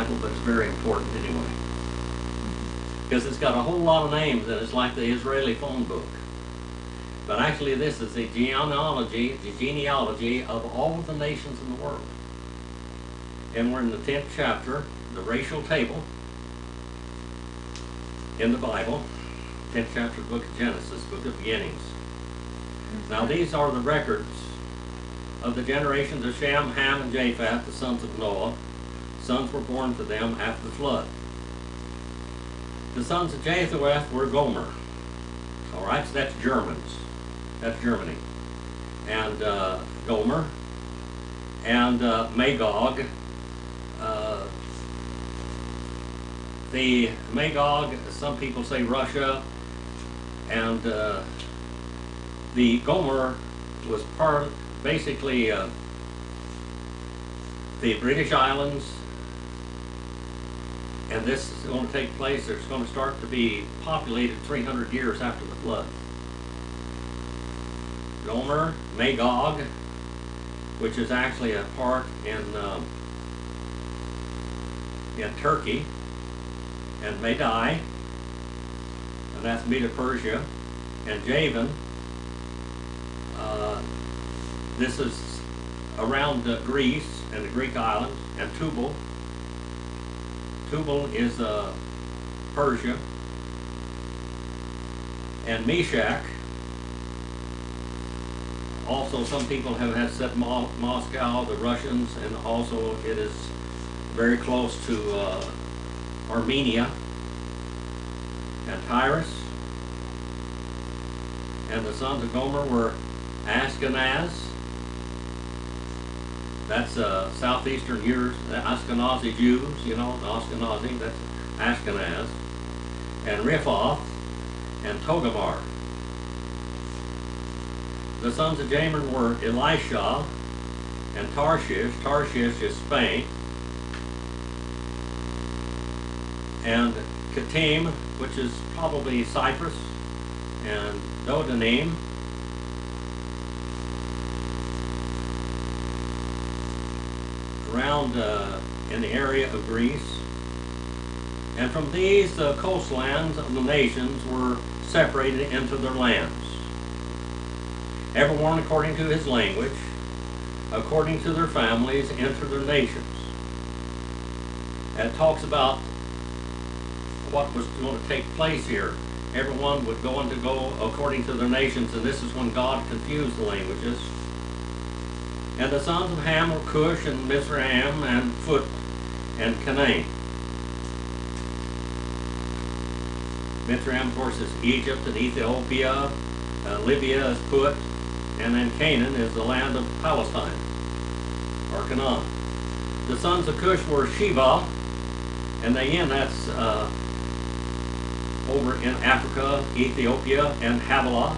Bible, but it's very important anyway. Because it's got a whole lot of names, and it's like the Israeli phone book. But actually, this is the genealogy of all of the nations in the world. And we're in the 10th chapter, the racial table in the Bible. 10th chapter of the book of Genesis, book of beginnings. Now these are the records of the generations of Shem, Ham, and Japheth, the sons of Noah. Sons were born to them after the flood. The sons of Japheth were Gomer. All right, so that's Germans. That's Germany. And Gomer and Magog. The Magog, some people say Russia, and the Gomer was basically the British Islands, and this is going to take place. It's going to start to be populated 300 years after the flood. Gomer, Magog, which is actually a part in Turkey, and Madai, and that's Medo-Persia, and Javan. This is around Greece and the Greek islands, and Tubal. Tubal is Persia, and Meshach. Also, some people have said Moscow, the Russians, and also it is very close to Armenia, and Tyrus. And the sons of Gomer were Ashkenaz. That's southeastern years, the Ashkenazi Jews, you know, the Ashkenazi, that's Ashkenaz. And Riphath and Togarmah. The sons of Jamin were Elisha and Tarshish. Tarshish is Spain. And Kittim, which is probably Cyprus, and Dodanim. Around in the area of Greece. And from these, the coastlands of the nations were separated into their lands. Everyone according to his language, according to their families, into their nations. And it talks about what was going to take place here. Everyone would go according to their nations, and this is when God confused the languages. And the sons of Ham were Cush and Mizraim and Phut and Canaan. Mizraim, of course, is Egypt and Ethiopia. Libya is Phut, and then Canaan is the land of Palestine, or Canaan. The sons of Cush were Sheba, and again that's over in Africa, Ethiopia, and Havilah,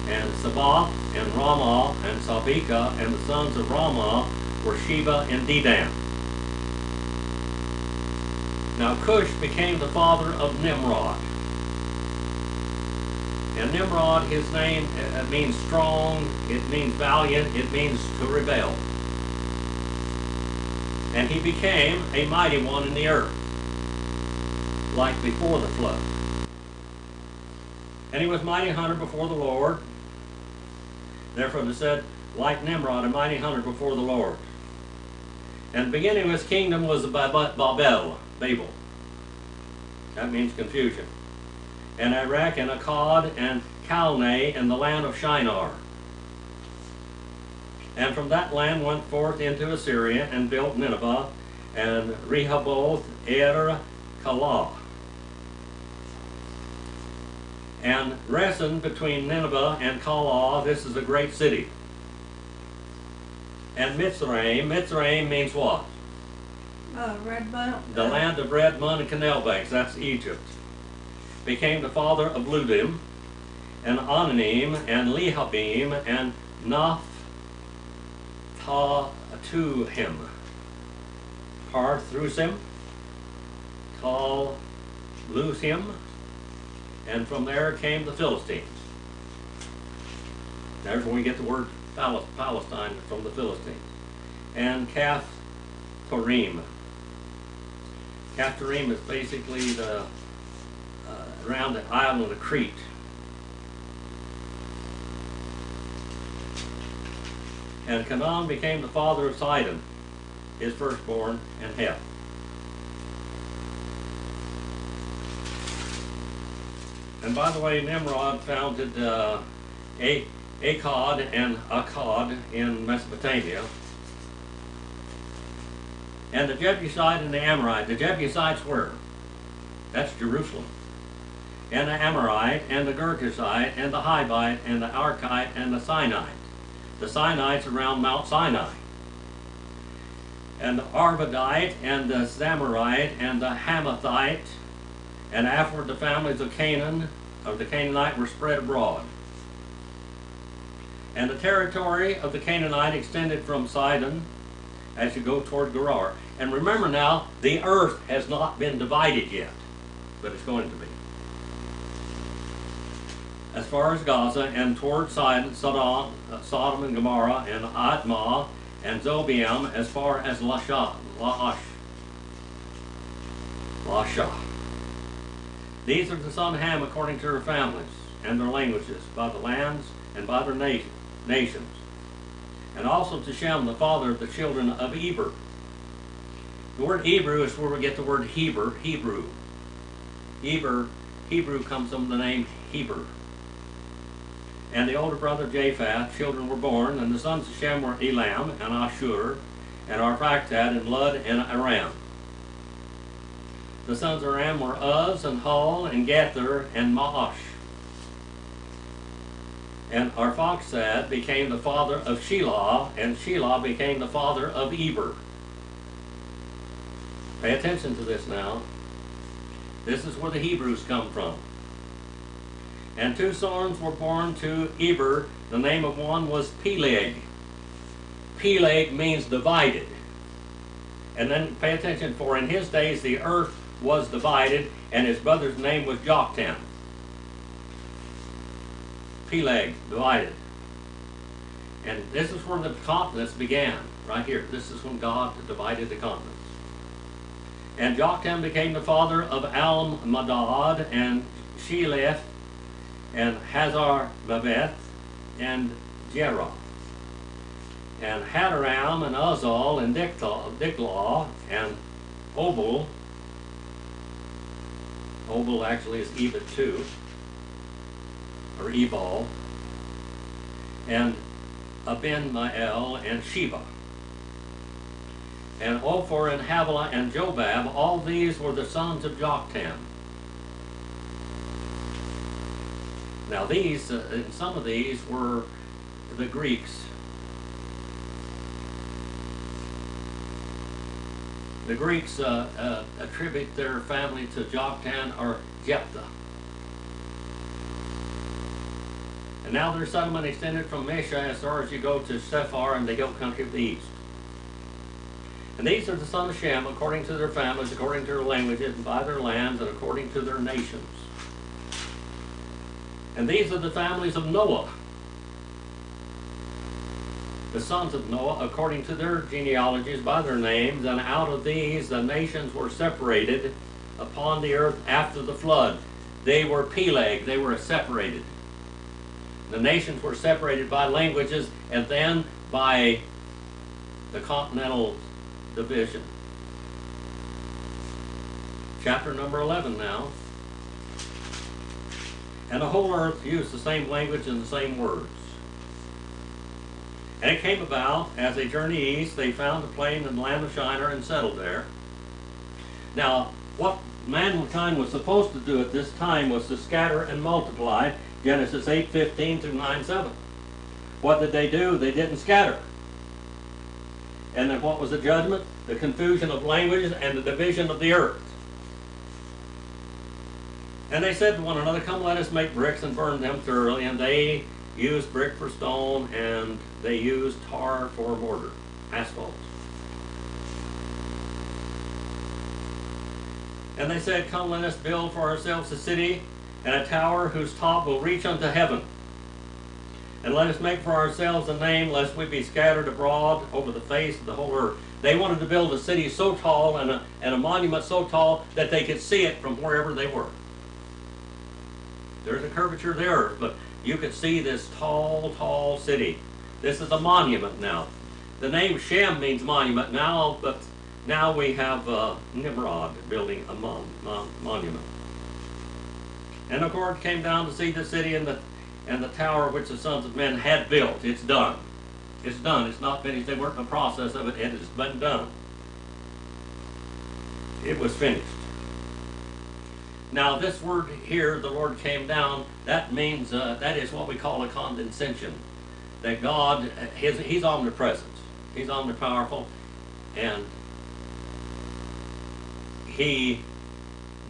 and Sabath, and Ramah, and Sabika, and the sons of Ramah were Sheba and Dedan. Now Cush became the father of Nimrod. And Nimrod, his name means strong, it means valiant, it means to rebel. And he became a mighty one in the earth, like before the flood. And he was mighty hunter before the Lord. Therefore they said, like Nimrod, a mighty hunter before the Lord. And the beginning of his kingdom was Babel. That means confusion. And Iraq and Akkad and Calneh and the land of Shinar. And from that land went forth into Assyria and built Nineveh and Rehoboth Kalah. And Resen between Nineveh and Kalah, this is a great city. And Mitzrayim means what? Red bun. The land of red mud and canal banks, that's Egypt. Became the father of Ludim, and Ananim, and Lehabim, and Naphtatuhim. Parthusim, Lusim, and from there came the Philistines. There's when we get the word Palestine from the Philistines. And Kaphtorim. Captorim is basically the around the island of Crete. And Canaan became the father of Sidon, his firstborn, and Heth. And by the way, Nimrod founded Akkad and Akkad in Mesopotamia. And the Jebusite and the Amorite. The Jebusites were, that's Jerusalem. And the Amorite, and the Girgashite, and the Hivite, and the Archite, and the Sinite. The Sinites around Mount Sinai. And the Arvadite, and the Zamorite, and the Hamathite, and afterward the families of Canaan, of the Canaanite, were spread abroad. And the territory of the Canaanite extended from Sidon as you go toward Gerar. And remember now, the earth has not been divided yet, but it's going to be. As far as Gaza, and toward Sidon, Sodom and Gomorrah, and Admah, and Zobeim, as far as Lasha. These are the sons of Ham according to their families and their languages, by the lands and by their nations. And also to Shem, the father of the children of Eber. The word Hebrew is where we get the word Hebrew. Hebrew comes from the name Heber. And the older brother of Japheth, children were born, and the sons of Shem were Elam, and Ashur, and Arphaxad, and Lud, and Aram. The sons of Aram were Uz, and Hul, and Gether, and Maash. And Arphaxad became the father of Shelah, and Shelah became the father of Eber. Pay attention to this now. This is where the Hebrews come from. And 2 sons were born to Eber. The name of one was Peleg. Peleg means divided. And then pay attention, for in his days the earth was divided, and his brother's name was Joktan. Peleg, divided. And this is where the continents began, right here. This is when God divided the continents. And Joktan became the father of Almadad, and Sheleph, and Hazar-Maveth, and Jerah, and Hadaram, and Uzal, and Diklah, and Obal. Obal actually is Ebed too, or Ebal, and Aben-Mael, and Sheba. And Ophir, and Havilah, and Jobab, all these were the sons of Joktan. Now these, some of these were the Greeks. The Greeks attribute their family to Joktan or Jephthah. And now their settlement extended from Mesha as far as you go to Sephar and the hill country of the east. And these are the sons of Shem according to their families, according to their languages, and by their lands, and according to their nations. And these are the families of Noah. The sons of Noah, according to their genealogies, by their names, and out of these the nations were separated upon the earth after the flood. They were Peleg, they were separated. The nations were separated by languages and then by the continental division. Chapter number 11 now. And the whole earth used the same language and the same words. And it came about, as they journeyed east, they found a plain in the land of Shinar and settled there. Now, what mankind was supposed to do at this time was to scatter and multiply, Genesis 8:15 through 9:7. What did they do? They didn't scatter. And then what was the judgment? The confusion of languages and the division of the earth. And they said to one another, come let us make bricks and burn them thoroughly. And they used brick for stone, and they used tar for mortar, asphalt. And they said, come let us build for ourselves a city and a tower whose top will reach unto heaven. And let us make for ourselves a name, lest we be scattered abroad over the face of the whole earth. They wanted to build a city so tall and a monument so tall that they could see it from wherever they were. There's a curvature of the earth, but you could see this tall, tall city. This is a monument now. The name Shem means monument now, but now we have Nimrod building a monument. And the Lord came down to see the city and the tower which the sons of men had built. It's done. It's done. It's not finished. They weren't in the process of it. It has been done. It was finished. Now this word here, the Lord came down, that means, that is what we call a condescension. That God, He's omnipresent. He's omnipowerful, and He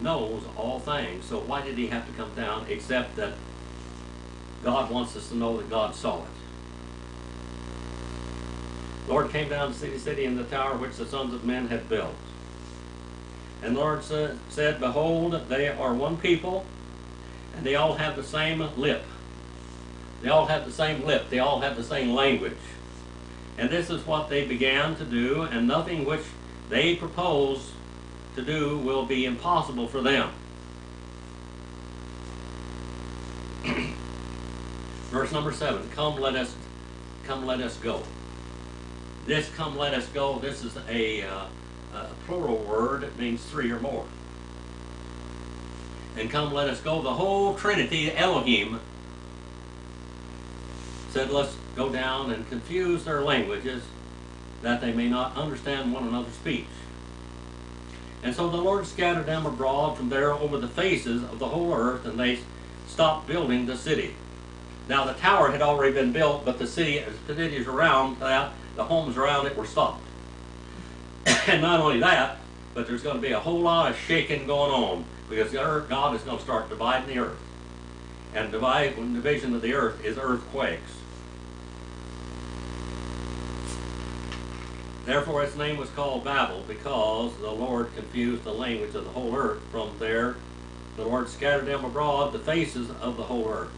knows all things. So why did He have to come down, except that God wants us to know that God saw it. The Lord came down to see the city and the tower which the sons of men had built. And the Lord said, Behold, they are one people, and they all have the same lip. They all have the same lip. They all have the same language. And this is what they began to do, and nothing which they propose to do will be impossible for them. Verse number 7, come let us go. This come let us go, this is a plural word. It means three or more. And come let us go, the whole Trinity, Elohim, said let's go down and confuse their languages that they may not understand one another's speech. And so the Lord scattered them abroad from there over the faces of the whole earth, and they stopped building the city. Now the tower had already been built, but the cities around that, the homes around it were stopped. And not only that, but there's going to be a whole lot of shaking going on, because God is going to start dividing the earth. And division of the earth is earthquakes. Therefore its name was called Babel, because the Lord confused the language of the whole earth. From there the Lord scattered them abroad the faces of the whole earth.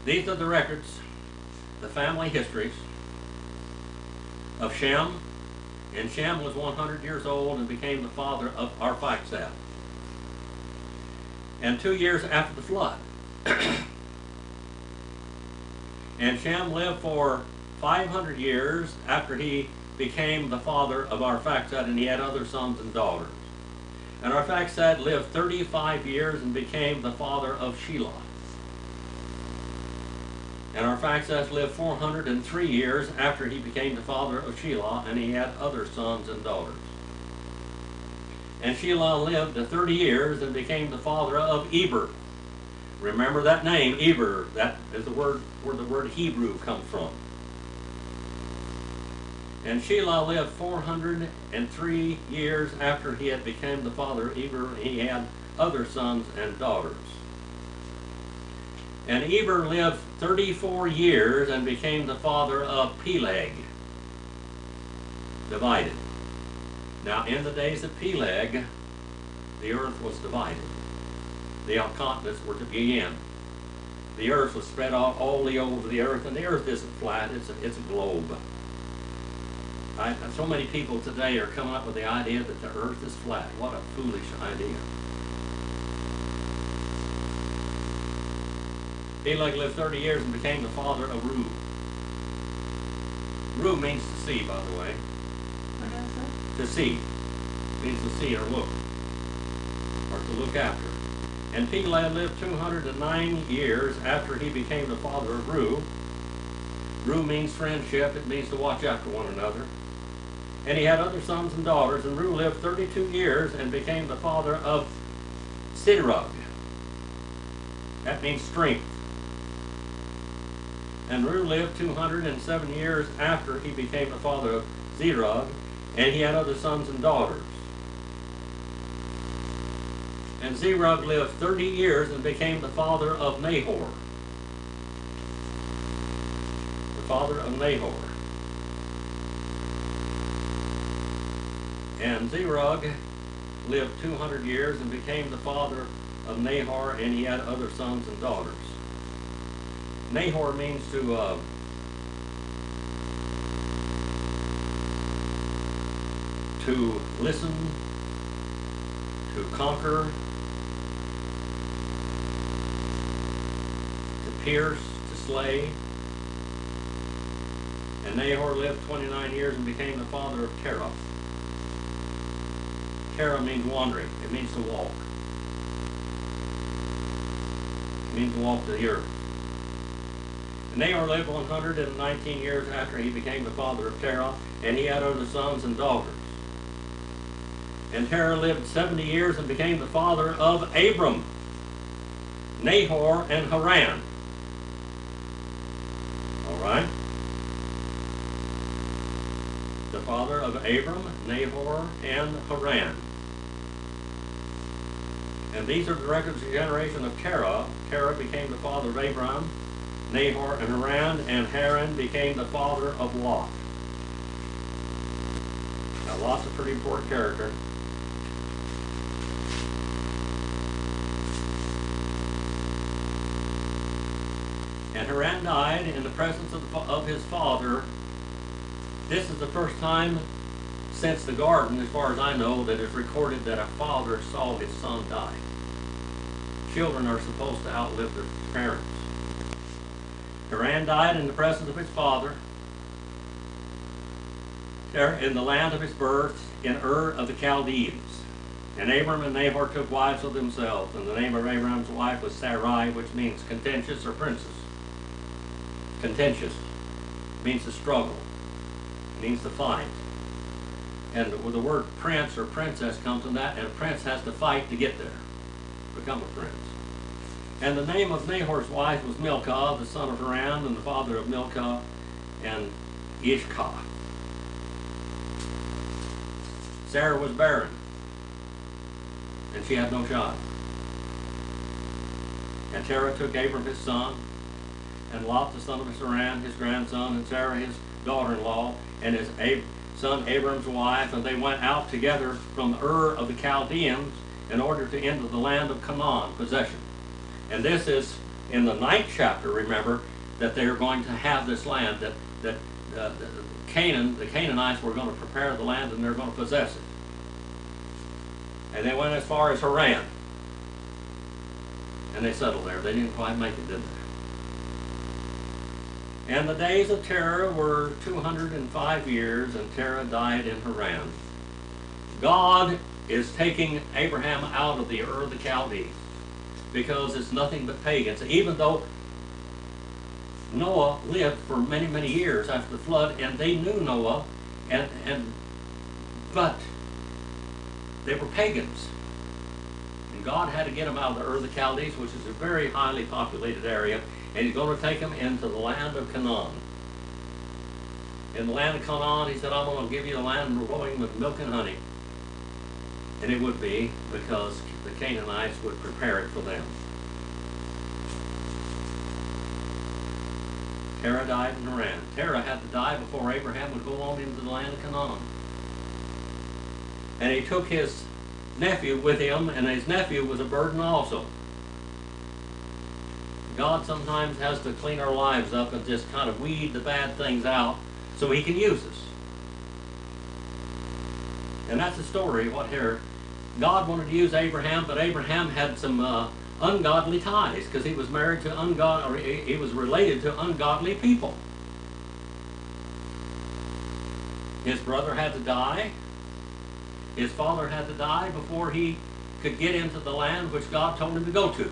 These are the records, the family histories of Shem. And Shem was 100 years old and became the father of Arphaxad. And 2 years after the flood. And Shem lived for 500 years after he became the father of Arphaxad, and he had other sons and daughters. And Arphaxad lived 35 years and became the father of Shelah. And Arphaxad lived 403 years after he became the father of Shelah, and he had other sons and daughters. And Shelah lived 30 years and became the father of Eber. Remember that name, Eber. That is the word where the word Hebrew comes from. And Shelah lived 403 years after he had become the father of Eber. He had other sons and daughters. And Eber lived 34 years and became the father of Peleg. Divided. Now in the days of Peleg, the earth was divided. The continents were to begin. The earth was spread out all over the earth, and the earth isn't flat, it's a globe. So many people today are coming up with the idea that the earth is flat. What a foolish idea. Peleg lived 30 years and became the father of Ru. Ru means to see, by the way. What is it? To see. Means to see or look. Or to look after. And Peleg lived 209 years after he became the father of Ru. Ru means friendship. It means to watch after one another. And he had other sons and daughters, and Ru lived 32 years and became the father of Sidrug. That means strength. And Ru lived 207 years after he became the father of Zerug, and he had other sons and daughters. And Zerug lived 30 years and became the father of Nahor. The father of Nahor. And Zerug lived 200 years and became the father of Nahor, and he had other sons and daughters. Nahor means to listen, to conquer, to pierce, to slay. And Nahor lived 29 years and became the father of Terah. Terah means wandering. It means to walk. It means to walk the earth. And Nahor lived 119 years after he became the father of Terah, and he had other sons and daughters. And Terah lived 70 years and became the father of Abram, Nahor, and Haran. All right? The father of Abram, Nahor, and Haran. And these are the records of the generation of Terah. Terah became the father of Abram, Nahor, and Haran, and Haran became the father of Lot. Now, Lot's a pretty important character. And Haran died in the presence of his father. This is the first time since the garden, as far as I know, that it's recorded that a father saw his son die. Children are supposed to outlive their parents. Haran died in the presence of his father, in the land of his birth, in Ur of the Chaldeans. And Abram and Nahor took wives of themselves, and the name of Abram's wife was Sarai, which means contentious or princess. Contentious means to struggle, means to fight. And the word prince or princess comes from that, and a prince has to fight to get there, become a prince. And the name of Nahor's wife was Milcah, the son of Haran, and the father of Milcah and Ishkah. Sarah was barren, and she had no child. And Terah took Abram his son, and Lot the son of Haran, his grandson, and Sarah his daughter-in-law, and his son Abram's wife, and they went out together from Ur of the Chaldeans in order to enter the land of Canaan, possession. And this is in the 9th chapter, remember, that they are going to have this land, that Canaan, the Canaanites were going to prepare the land and they're going to possess it. And they went as far as Haran. And they settled there. They didn't quite make it, did they? And the days of Terah were 205 years, and Terah died in Haran. God is taking Abraham out of the Ur of the Chaldees because it's nothing but pagans. Even though Noah lived for many, many years after the flood, and they knew Noah, but they were pagans. And God had to get them out of the Ur of the Chaldees, which is a very highly populated area, and he's going to take them into the land of Canaan. In the land of Canaan, he said, I'm going to give you a land flowing with milk and honey. And it would be because the Canaanites would prepare it for them. Terah died in Haran. Terah had to die before Abraham would go on into the land of Canaan. And he took his nephew with him, and his nephew was a burden also. God sometimes has to clean our lives up and just kind of weed the bad things out so he can use us. And that's the story, what here. God wanted to use Abraham, but Abraham had some ungodly ties because he was married to he was related to ungodly people. His brother had to die. His father had to die before he could get into the land which God told him to go to.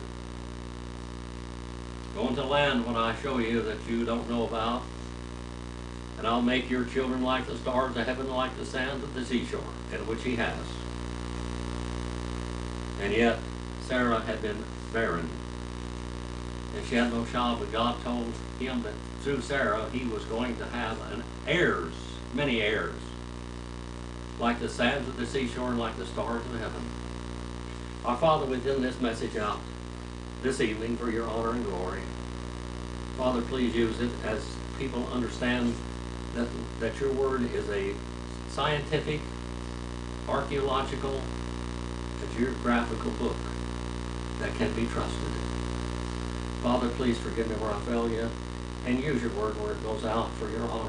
Go into land when I show you that you don't know about, and I'll make your children like the stars of heaven, like the sand of the seashore, and which he has. And yet, Sarah had been barren, and she had no child, but God told him that through Sarah he was going to have heirs, many heirs, like the sands of the seashore and like the stars of heaven. Our Father, we send this message out this evening for your honor and glory. Father, please use it as people understand that your word is a scientific, archaeological, a geographical book that can be trusted. Father, please forgive me where I fail you, and use your word where it goes out for your honor.